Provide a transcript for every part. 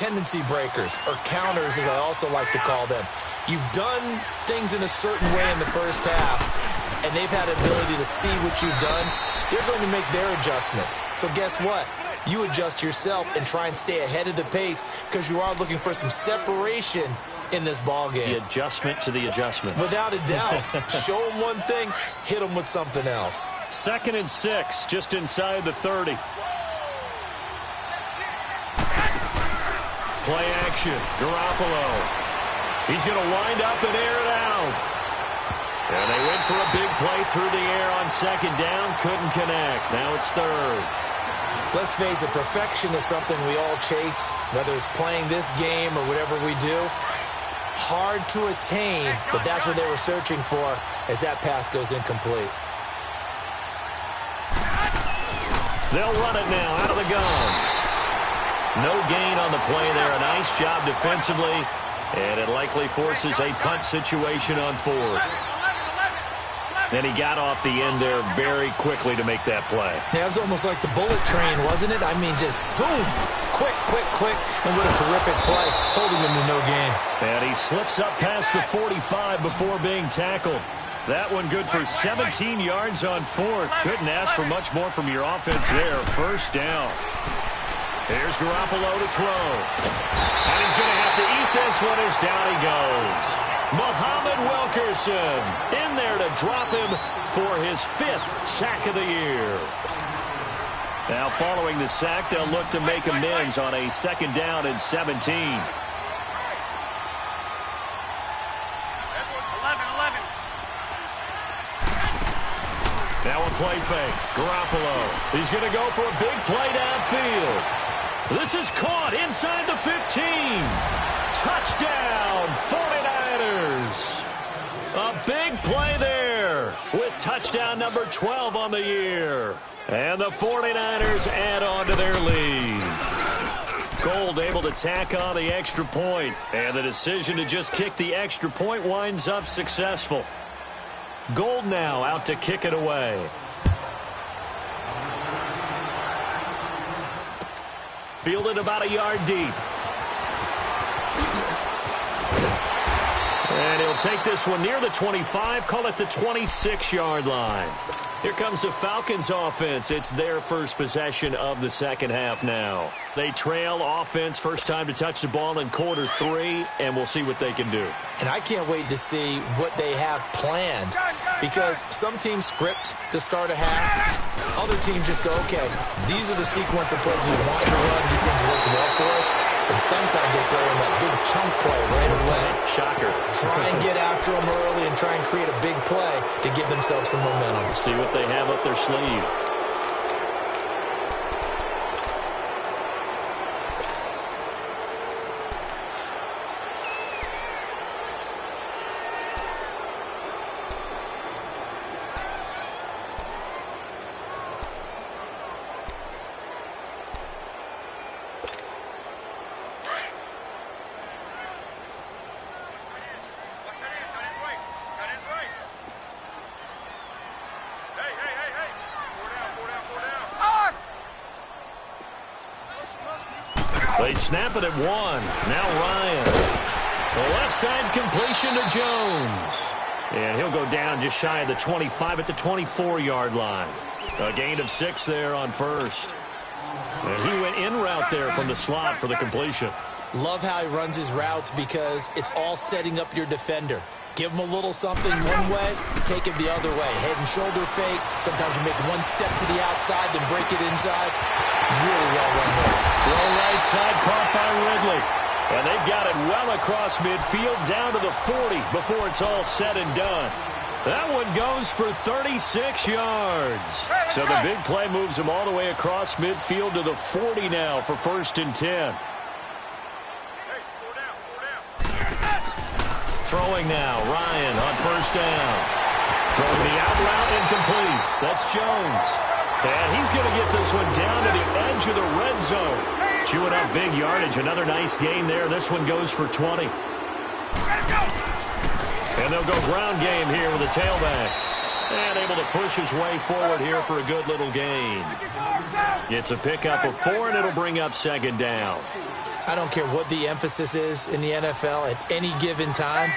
tendency breakers, or counters as I also like to call them. You've done things in a certain way in the first half, and they've had the ability to see what you've done. They're going to make their adjustments. So guess what? You adjust yourself and try and stay ahead of the pace because you are looking for some separation in this ball game. The adjustment to the adjustment. Without a doubt. Show them one thing, hit them with something else. 2nd and 6, just inside the 30. Play action, Garoppolo. He's going to wind up and air it out. And they went for a big play through the air on 2nd down, couldn't connect. Now it's 3rd. Let's face it, perfection is something we all chase, whether it's playing this game or whatever we do. Hard to attain, but that's what they were searching for as that pass goes incomplete. They'll run it now out of the gun. No gain on the play there. A nice job defensively, and it likely forces a punt situation on 4th. And he got off the end there very quickly to make that play. Yeah, it was almost like the bullet train, wasn't it? I mean, just zoom, quick, and what a terrific play, holding him to no gain. And he slips up past the 45 before being tackled. That one good for 17 yards on 4th. Couldn't ask for much more from your offense there. 1st down. Here's Garoppolo to throw. And he's going to have to eat this one as down he goes. Muhammad Wilkerson in there to drop him for his 5th sack of the year. Now following the sack, they'll look to make amends on a 2nd down and 17. 11. Now a play fake. Garoppolo. He's going to go for a big play downfield. This is caught inside the 15. Touchdown, 49ers. A big play there with touchdown number 12 on the year. And the 49ers add on to their lead. Gold able to tack on the extra point. And the decision to just kick the extra point winds up successful. Gold now out to kick it away. Fielded about a yard deep. And he'll take this one near the 25, call it the 26-yard line. Here comes the Falcons offense. It's their first possession of the 2nd half now. They trail offense, first time to touch the ball in quarter 3, and we'll see what they can do. And I can't wait to see what they have planned, because some teams script to start a half. Other teams just go, okay, these are the sequence of plays we want to run. These things worked well for us. And sometimes they throw in that big chunk play right away. Shocker. Try and get after them early and try and create a big play to give themselves some momentum. See what they have up their sleeve. They snap it at 1. Now Ryan. The left side completion to Jones. And he'll go down just shy of the 25 at the 24-yard line. A gain of 6 there on 1st. And he went in route there from the slot for the completion. Love how he runs his routes because it's all setting up your defender. Give him a little something one way, take it the other way. Head and shoulder fake. Sometimes you make one step to the outside, then break it inside. Really well run there. Throw right side, caught by Ridley. And they've got it well across midfield, down to the 40 before it's all said and done. That one goes for 36 yards. So the big play moves them all the way across midfield to the 40 now for 1st and 10. Throwing now, Ryan on 1st down. Throwing the out route incomplete. That's Jones. And he's going to get this one down to the edge of the red zone. Chewing up big yardage. Another nice gain there. This one goes for 20. And they'll go ground game here with a tailback. And able to push his way forward here for a good little gain. It's a pickup of 4, and it'll bring up 2nd down. I don't care what the emphasis is in the NFL at any given time.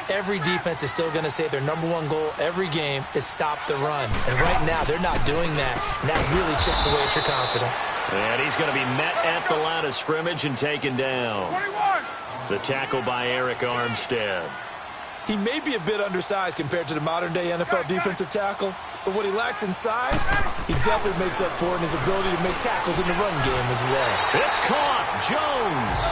Every defense is still going to say their #1 goal every game is stop the run. And right now, they're not doing that, and that really chips away at your confidence. And he's going to be met at the line of scrimmage and taken down. 21. The tackle by Eric Armstead. He may be a bit undersized compared to the modern-day NFL defensive tackle, but what he lacks in size, he definitely makes up for in his ability to make tackles in the run game as well. It's caught. Jones.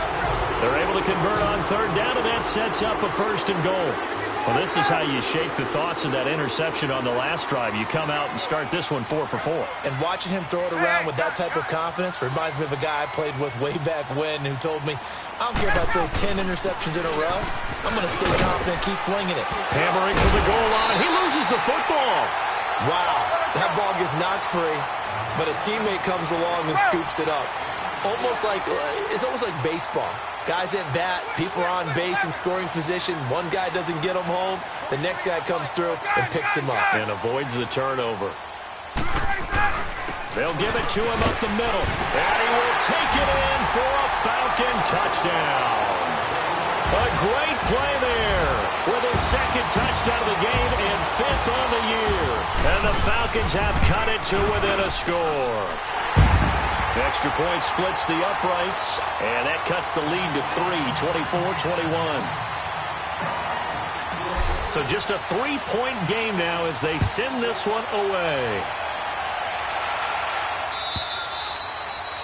They're able to convert on third down, and that sets up a 1st and goal. Well, this is how you shake the thoughts of that interception on the last drive. You come out and start this one 4 for 4. And watching him throw it around with that type of confidence reminds me of a guy I played with way back when who told me, I don't care if I throw 10 interceptions in a row. I'm going to stay confident, keep flinging it. Hammering for the goal line. He loses the football. Wow, that ball gets knocked free, but a teammate comes along and scoops it up. It's almost like baseball. Guys at bat, people are on base in scoring position. One guy doesn't get him home. The next guy comes through and picks him up. And avoids the turnover. They'll give it to him up the middle. And he will take it in for a Falcon touchdown. A great play there with his 2nd touchdown of the game and 5th on the year. And the Falcons have cut it to within a score. Extra point splits the uprights, and that cuts the lead to 3, 24-21. So just a 3-point game now as they send this one away.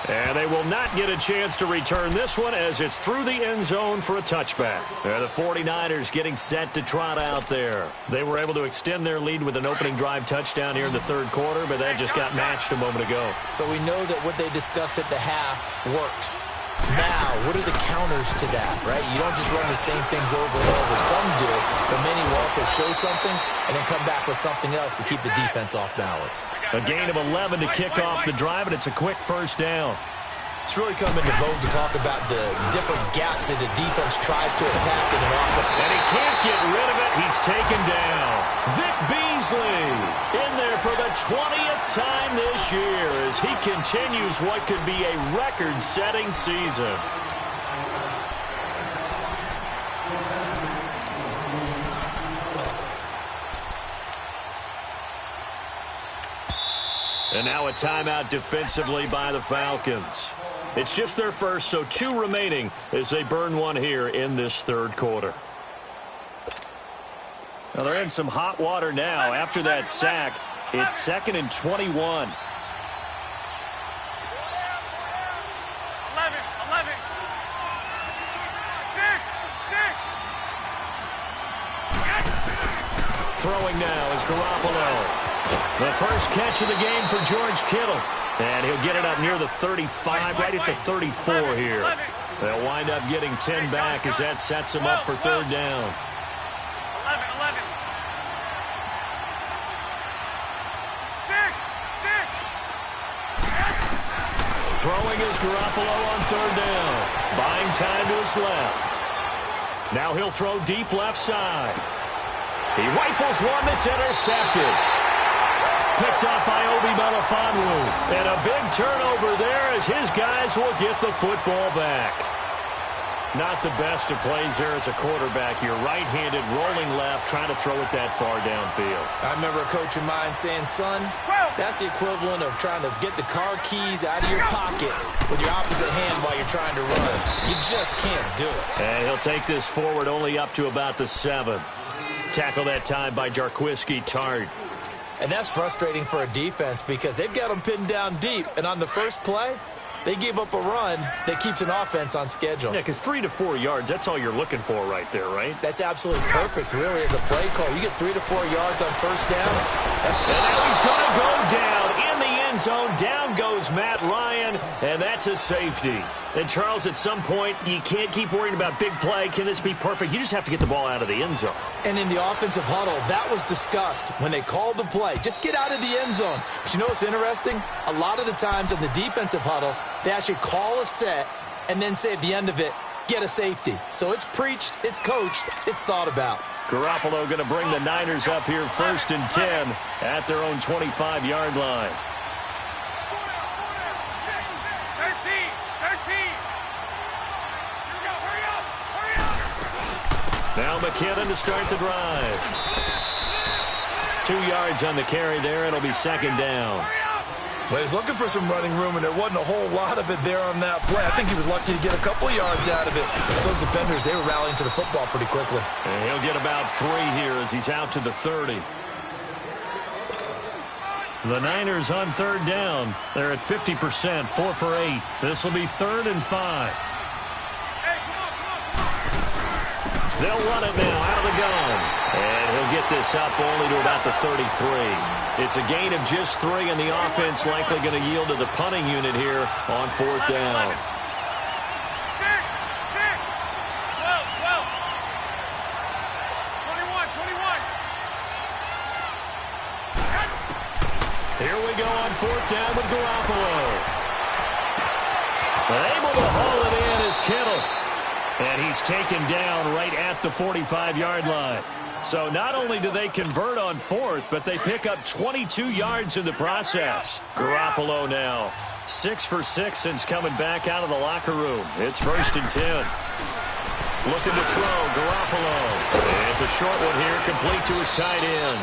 And they will not get a chance to return this one as it's through the end zone for a touchback. The 49ers getting set to trot out there. They were able to extend their lead with an opening drive touchdown here in the 3rd quarter, but that just got matched a moment ago. So we know that what they discussed at the half worked. Now, what are the counters to that, right? You don't just run the same things over and over. Some do, but many will also show something and then come back with something else to keep the defense off balance. A gain of 11 to kick off the drive, and it's a quick 1st down. It's really come into vogue to talk about the different gaps that the defense tries to attack in an offense. And he can't get rid of it. He's taken down. Vic Beasley in there for the 20th time this year as he continues what could be a record-setting season. And now a timeout defensively by the Falcons. It's just their first, so 2 remaining as they burn one here in this 3rd quarter. Now they're in some hot water now. After that sack, it's 2nd and 21. 11. Throwing now is Garoppolo. The first catch of the game for George Kittle. And he'll get it up near the 35, right at the 34 here. They'll wind up getting 10 back as that sets him up for 3rd down. 11. 6. Throwing is Garoppolo on 3rd down. Buying time to his left. Now he'll throw deep left side. He rifles one that's intercepted. Picked up by Obi Melifonwu. And a big turnover there as his guys will get the football back. Not the best of plays there as a quarterback. You're right-handed, rolling left, trying to throw it that far downfield. I remember a coach of mine saying, son, that's the equivalent of trying to get the car keys out of your pocket with your opposite hand while you're trying to run. You just can't do it. And he'll take this forward only up to about the 7. Tackle that time by Jarquiski Tart. And that's frustrating for a defense because they've got them pinned down deep. And on the first play, they gave up a run that keeps an offense on schedule. Yeah, because 3 to 4 yards, that's all you're looking for right there, right? That's absolutely perfect, really, as a play call. You get 3 to 4 yards on first down. And now he's going to go down in the end zone. Down goes Matt Ryan, and that's a safety. And, Charles, at some point, you can't keep worrying about big play. Can this be perfect? You just have to get the ball out of the end zone. And in the offensive huddle, that was discussed when they called the play. Just get out of the end zone. But you know what's interesting? A lot of the times in the defensive huddle, they actually call a set and then say at the end of it, get a safety. So it's preached, it's coached, it's thought about. Garoppolo going to bring the Niners up here 1st and 10 at their own 25-yard line. 13. Now McKinnon to start the drive. 2 yards on the carry there. It'll be second down. Well, he's looking for some running room, and there wasn't a whole lot of it there on that play. I think he was lucky to get a couple yards out of it. Those defenders, they were rallying to the football pretty quickly. And he'll get about 3 here as he's out to the 30. The Niners on third down. They're at 50%, 4 for 8. This will be 3rd and 5. They'll run it now out of the gun. And he'll get this up only to about the 33. It's a gain of just 3, and the offense likely going to yield to the punting unit here on 4th down. 12, 12. 21, 21. Here we go on 4th down with Garoppolo. Able to haul it in is Kittle. And he's taken down right at the 45-yard line. So not only do they convert on 4th, but they pick up 22 yards in the process. Garoppolo now 6 for 6 since coming back out of the locker room. It's 1st and 10. Looking to throw, Garoppolo. And it's a short one here, complete to his tight end.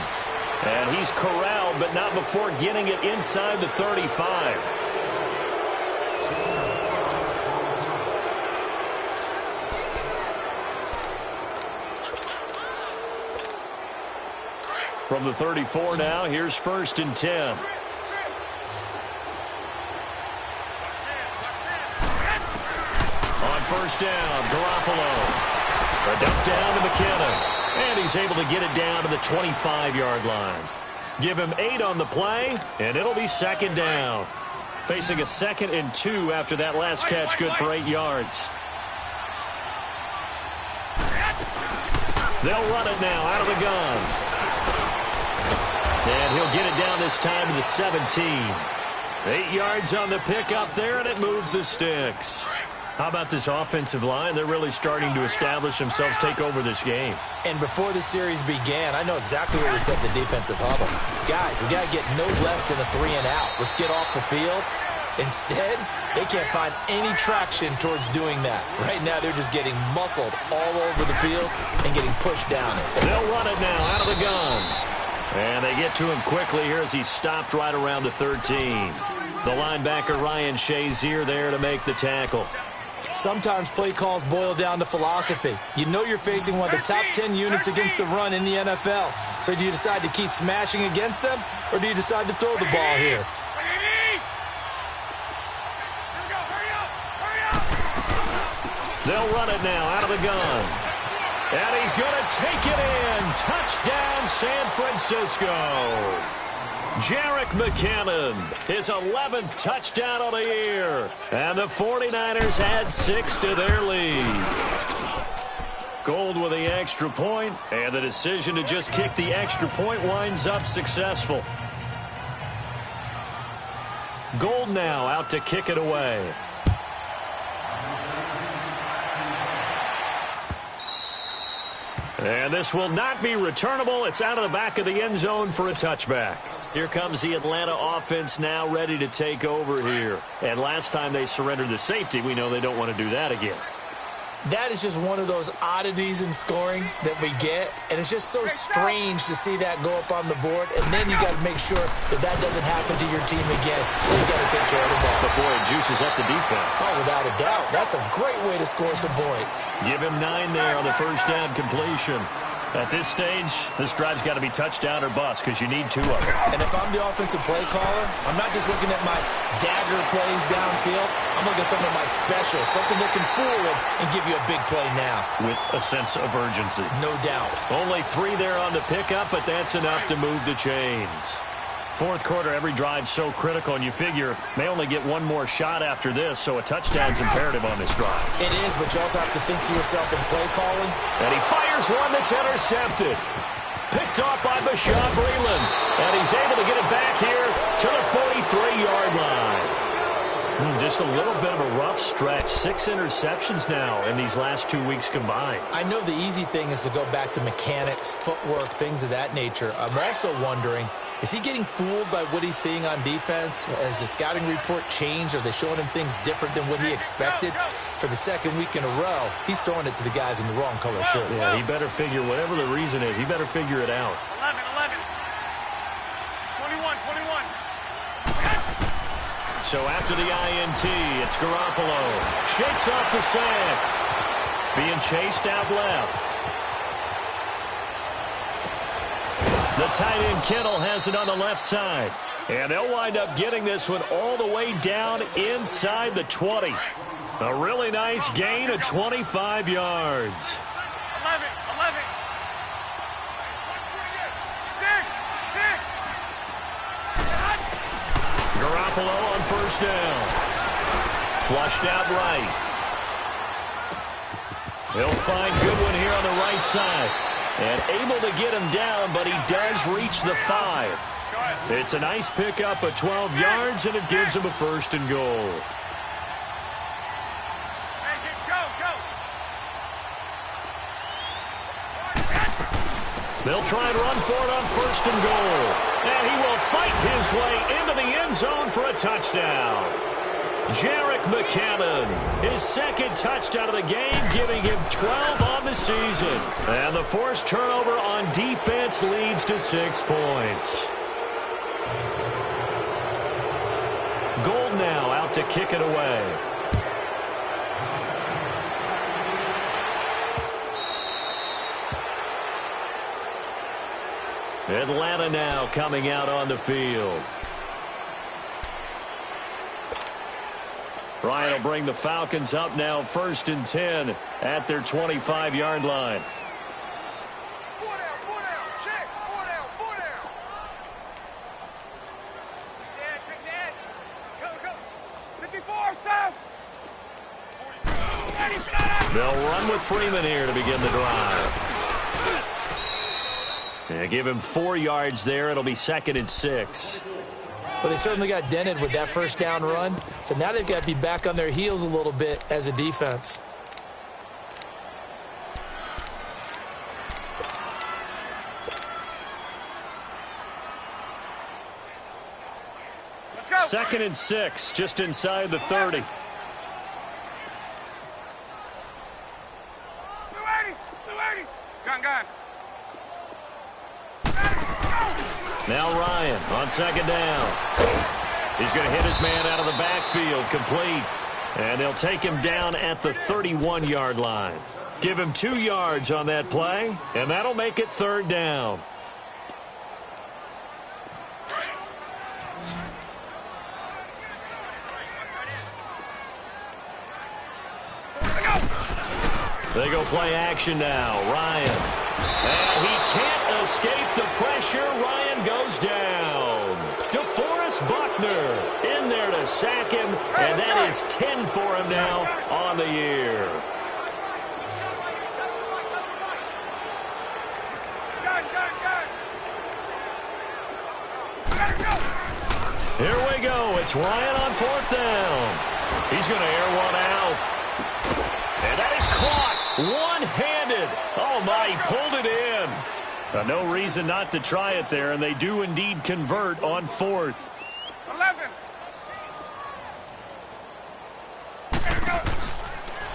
And he's corralled, but not before getting it inside the 35. From the 34 now, here's 1st and 10. On 1st down, Garoppolo. A dump down to McKinnon. And he's able to get it down to the 25-yard line. Give him 8 on the play, and it'll be 2nd down. Facing a 2nd and 2 after that last catch, good for 8 yards. They'll run it now out of the gun. And he'll get it down this time to the 17. 8 yards on the pickup there, and it moves the sticks. How about this offensive line? They're really starting to establish themselves, take over this game. And before the series began, I know exactly what we said in the defensive huddle. Guys, we got to get no less than a 3 and out. Let's get off the field. Instead, they can't find any traction towards doing that. Right now, they're just getting muscled all over the field and getting pushed down it. They'll run it now out of the gun. And they get to him quickly here as he stopped right around the 13. The linebacker, Ryan Shazier, there to make the tackle. Sometimes play calls boil down to philosophy. You know you're facing one of the top 10 units against the run in the NFL. So do you decide to keep smashing against them, or do you decide to throw the ball here? They'll run it now out of the gun. And he's going to take it in. Touchdown, San Francisco. Jerick McKinnon, his 11th touchdown of the year. And the 49ers add 6 to their lead. Gold with the extra point, and the decision to just kick the extra point winds up successful. Gold now out to kick it away. And this will not be returnable. It's out of the back of the end zone for a touchback. Here comes the Atlanta offense now ready to take over here. And last time they surrendered the safety, we know they don't want to do that again. That is just one of those oddities in scoring that we get, and it's just so strange to see that go up on the board, and then you got to make sure that that doesn't happen to your team again. You got to take care of the ball. But boy, it juices up the defense. Oh, without a doubt. That's a great way to score some points. Give him 9 there on the first down completion. At this stage, this drive's got to be touchdown or bust because you need 2 of them. And if I'm the offensive play caller, I'm not just looking at my dagger plays downfield. I'm looking at some of my specials, something that can fool them and give you a big play now. With a sense of urgency. No doubt. Only 3 there on the pickup, but that's enough to move the chains. Fourth quarter, every drive's so critical, and you figure may only get 1 more shot after this, so a touchdown's imperative on this drive. It is, but you also have to think to yourself in play calling. And he fires one that's intercepted. Picked off by Bashaud Breeland. And he's able to get it back here to the 43-yard line. Just a little bit of a rough stretch. 6 interceptions now in these last 2 weeks combined. I know the easy thing is to go back to mechanics, footwork, things of that nature. I'm also wondering, Is he getting fooled by what he's seeing on defense? Has the scouting report changed? Are they showing him things different than what he expected? For the second week in a row, he's throwing it to the guys in the wrong color shirts. Yeah, he better figure, whatever the reason is, he better figure it out. 11, 21, 21. So after the INT, it's Garoppolo. Shakes off the sack. Being chased out left. The tight end Kittle has it on the left side. And they'll wind up getting this one all the way down inside the 20. A really nice gain of 25 yards. 11. 6. Garoppolo on first down. Flushed out right. He'll find Goodwin here on the right side. And able to get him down, but he does reach the 5. It's a nice pickup of 12 yards, and it gives him a first and goal. They'll try and run for it on first and goal. And he will fight his way into the end zone for a touchdown. Jerick McKinnon, his second touchdown of the game, giving him 12 on the season. And the forced turnover on defense leads to 6 points. Gold now out to kick it away. Atlanta now coming out on the field. Ryan will bring the Falcons up now 1st and 10 at their 25-yard line. 4 down, check, 4 down. Dad. Go. 54, Sam. They'll run with Freeman here to begin the drive. Yeah, give him 4 yards there. It'll be 2nd and 6. Well, they certainly got dented with that first down run. So now they've got to be back on their heels a little bit as a defense. Let's go. 2nd and 6, just inside the 30. 280. Gun. Now Ryan on 2nd down. He's going to hit his man out of the backfield, complete. And they'll take him down at the 31-yard line. Give him 2 yards on that play, and that'll make it 3rd down. They go play action now. Ryan. And he can't escape the pressure. Ryan goes down. DeForest Buckner in there to sack him, and that is 10 for him now on the year. Here we go. It's Ryan on 4th down. He's going to air one out. And that is caught one-handed. Oh, my, he pulled it in. No reason not to try it there, and they do indeed convert on 4th. 11.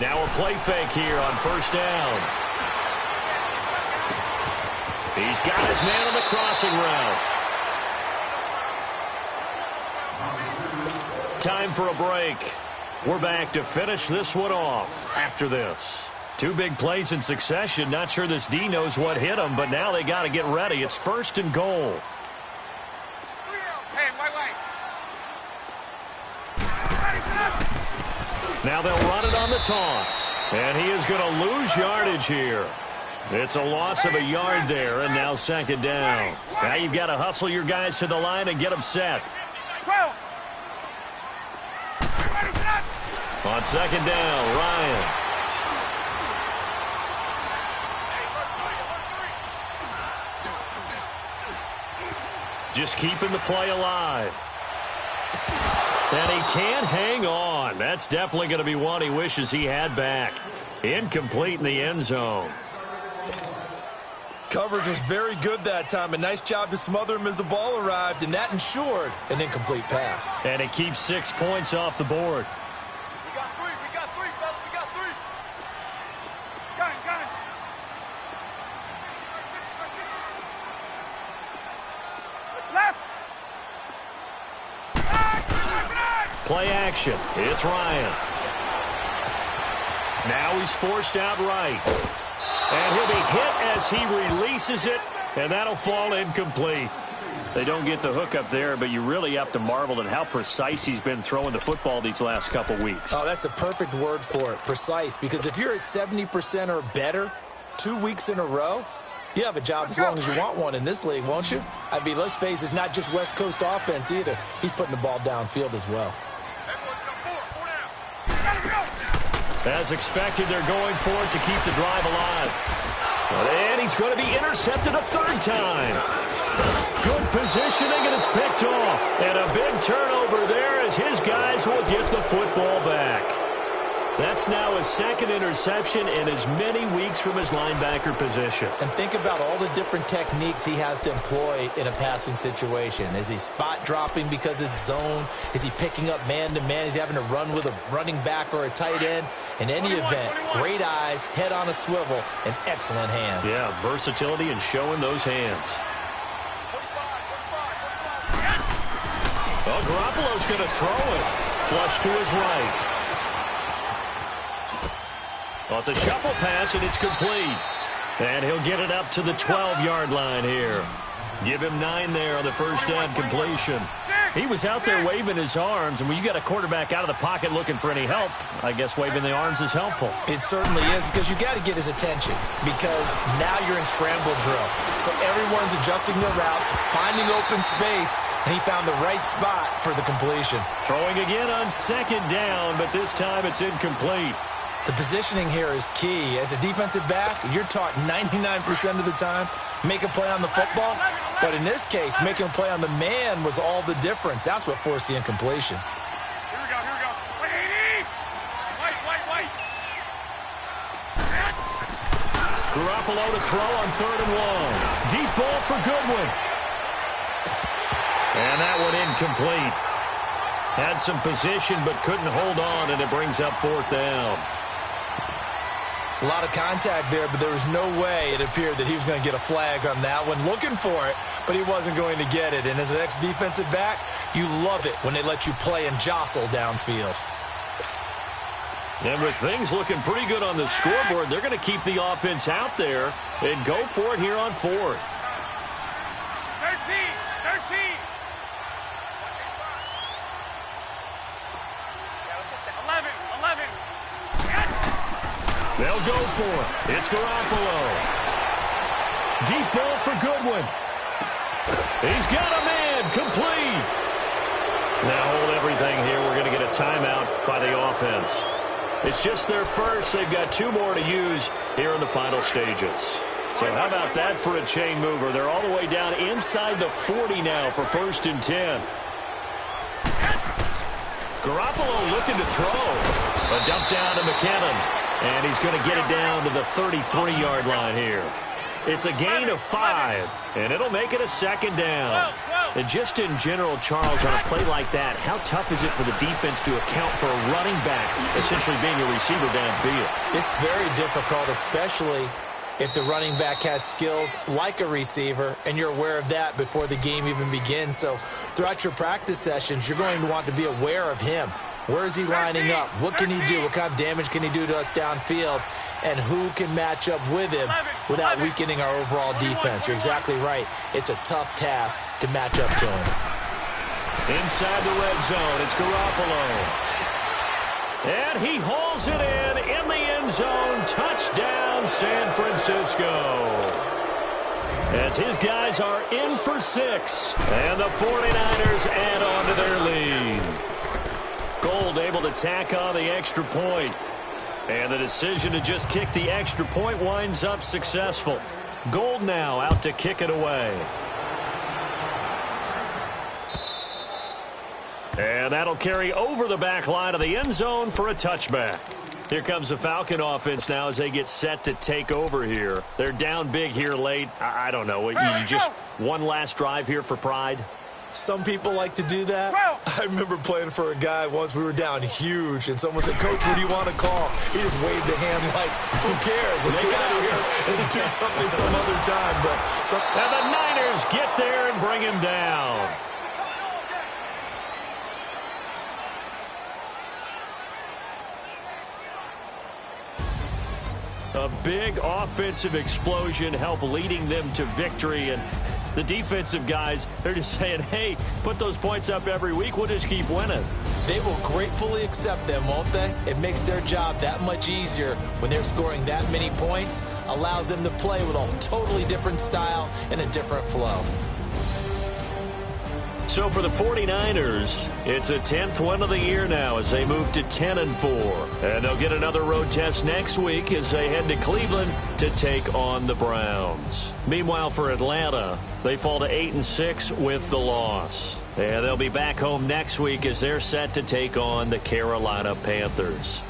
Now a play fake here on 1st down. He's got his man on the crossing route. Time for a break. We're back to finish this one off after this. 2 big plays in succession. Not sure this D knows what hit him, but now they got to get ready. It's 1st and goal. Hey, wait. Now they'll run it on the toss. And he is going to lose yardage here. It's a loss of a yard there, and now 2nd down. Now you've got to hustle your guys to the line and get them set. 12. On 2nd down, Ryan. Just keeping the play alive. And he can't hang on. That's definitely going to be one he wishes he had back. Incomplete in the end zone. coverage was very good that time. A nice job to smother him as the ball arrived, and that ensured an incomplete pass. And it keeps 6 points off the board. We got three, fellas, we got three. Gun. Left. Play action. It's Ryan. Now he's forced out right. And he'll be hit as he releases it, and that'll fall incomplete. They don't get the hook up there, but you really have to marvel at how precise he's been throwing the football these last couple weeks. Oh, that's the perfect word for it, precise, because if you're at 70% or better 2 weeks in a row, you have a job as long as you want one in this league, won't you? I mean, let's face it, it's not just West Coast offense either. He's putting the ball downfield as well. As expected, they're going for it to keep the drive alive. And he's going to be intercepted a third time. Good positioning, and it's picked off. And a big turnover there as his guys will get the football back. That's now his second interception in as many weeks from his linebacker position. And think about all the different techniques he has to employ in a passing situation. Is he spot dropping because it's zone? Is he picking up man-to-man? Is he having to run with a running back or a tight end? In any event, great eyes, head on a swivel, and excellent hands. Yeah, versatility and showing those hands. Well, Garoppolo's going to throw it. Flush to his right. Well, it's a shuffle pass, and it's complete. And he'll get it up to the 12-yard line here. Give him 9 there on the first down completion. He was out there waving his arms, and when you got a quarterback out of the pocket looking for any help, I guess waving the arms is helpful. It certainly is, because you got to get his attention, because now you're in scramble drill. So everyone's adjusting their routes, finding open space, and he found the right spot for the completion. Throwing again on second down, but this time it's incomplete. The positioning here is key. As a defensive back, you're taught 99% of the time, make a play on the football. But in this case, making a play on the man was all the difference. That's what forced the incompletion. Here we go. Wait. Garoppolo to throw on 3rd and 1. Deep ball for Goodwin. And that one incomplete. Had some position but couldn't hold on, and it brings up 4th down. A lot of contact there, but there was no way it appeared that he was going to get a flag on that one. Looking for it, but he wasn't going to get it. And as an ex-defensive back, you love it when they let you play and jostle downfield. And with things looking pretty good on the scoreboard, they're going to keep the offense out there and go for it here on 4th. 13. They'll go for it. It's Garoppolo. Deep ball for Goodwin. He's got a man. Complete. Now hold everything here. We're going to get a timeout by the offense. It's just their first. They've got 2 more to use here in the final stages. So how about that for a chain mover? They're all the way down inside the 40 now for 1st and 10. Garoppolo looking to throw. A dump down to McKinnon. And he's going to get it down to the 33-yard line here. It's a gain of 5, and it'll make it a 2nd down. And just in general, Charles, on a play like that, how tough is it for the defense to account for a running back essentially being a receiver downfield? It's very difficult, especially if the running back has skills like a receiver, and you're aware of that before the game even begins. So throughout your practice sessions, you're going to want to be aware of him. Where is he lining up? What can he do? What kind of damage can he do to us downfield? And who can match up with him without weakening our overall defense? You're exactly right. It's a tough task to match up to him. Inside the red zone, it's Garoppolo. And he hauls it in the end zone. Touchdown, San Francisco. As his guys are in for 6. And the 49ers add on to their lead. Gold able to tack on the extra point. And the decision to just kick the extra point winds up successful. Gold now out to kick it away. And that'll carry over the back line of the end zone for a touchback. Here comes the Falcon offense now as they get set to take over here. They're down big here late. I don't know. You just one last drive here for pride? Some people like to do that. I remember playing for a guy once. We were down huge, and someone said, "Coach, what do you want to call?" He just waved a hand like, "Who cares? Let's get out of here and do something some other time." And the Niners get there and bring him down. A big offensive explosion helped leading them to victory, and the defensive guys, they're just saying, hey, put those points up every week, we'll just keep winning. They will gratefully accept them, won't they? It makes their job that much easier when they're scoring that many points, allows them to play with a totally different style and a different flow. So for the 49ers, it's a 10th win of the year now as they move to 10-4. And they'll get another road test next week as they head to Cleveland to take on the Browns. Meanwhile, for Atlanta, they fall to 8-6 with the loss. And they'll be back home next week as they're set to take on the Carolina Panthers.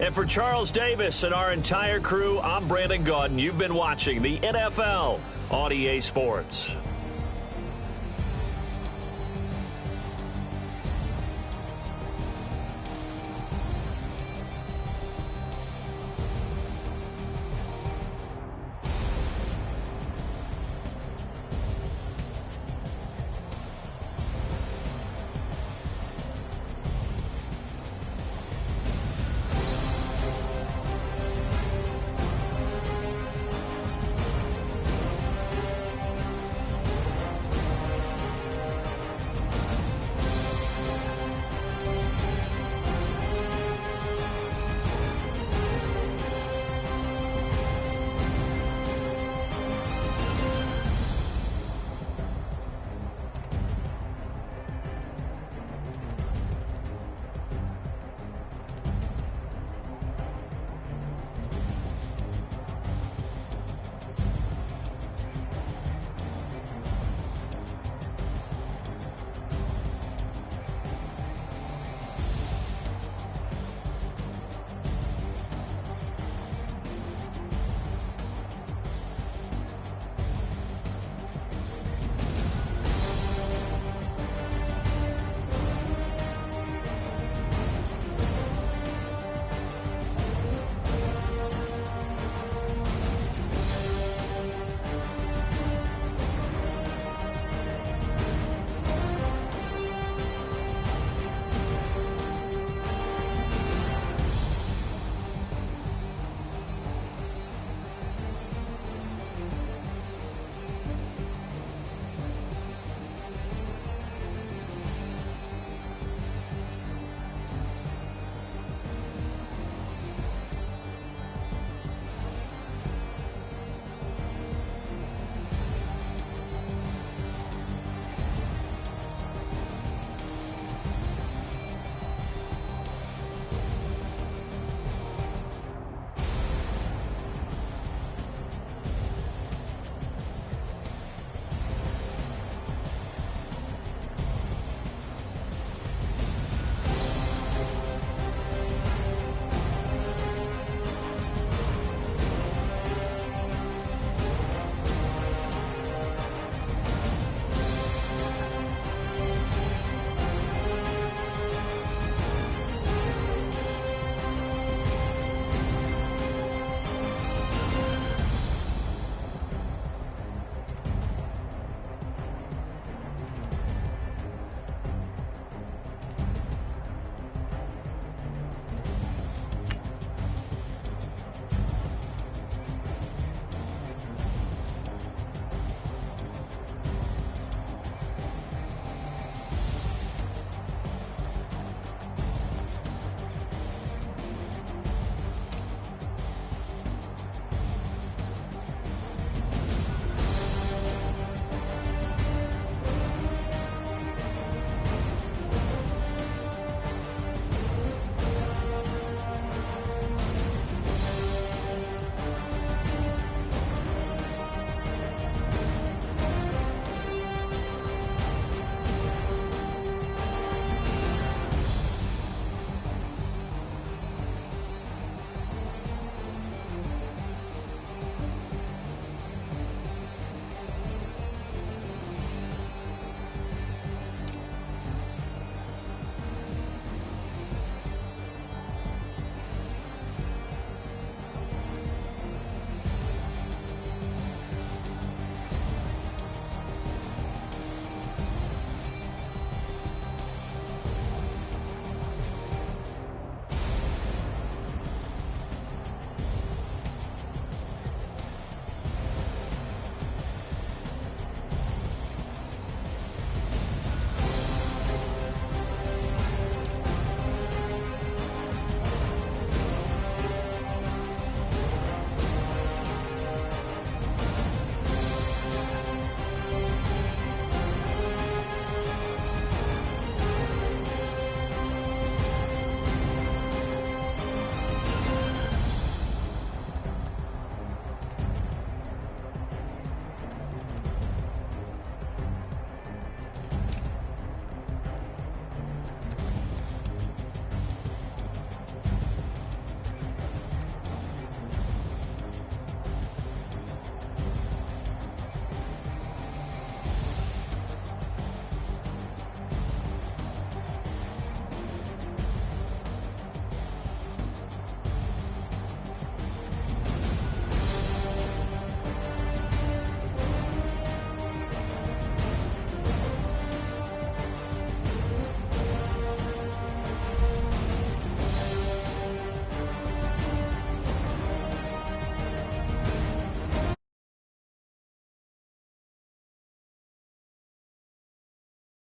And for Charles Davis and our entire crew, I'm Brandon Gaudin. You've been watching the NFL on EA Sports.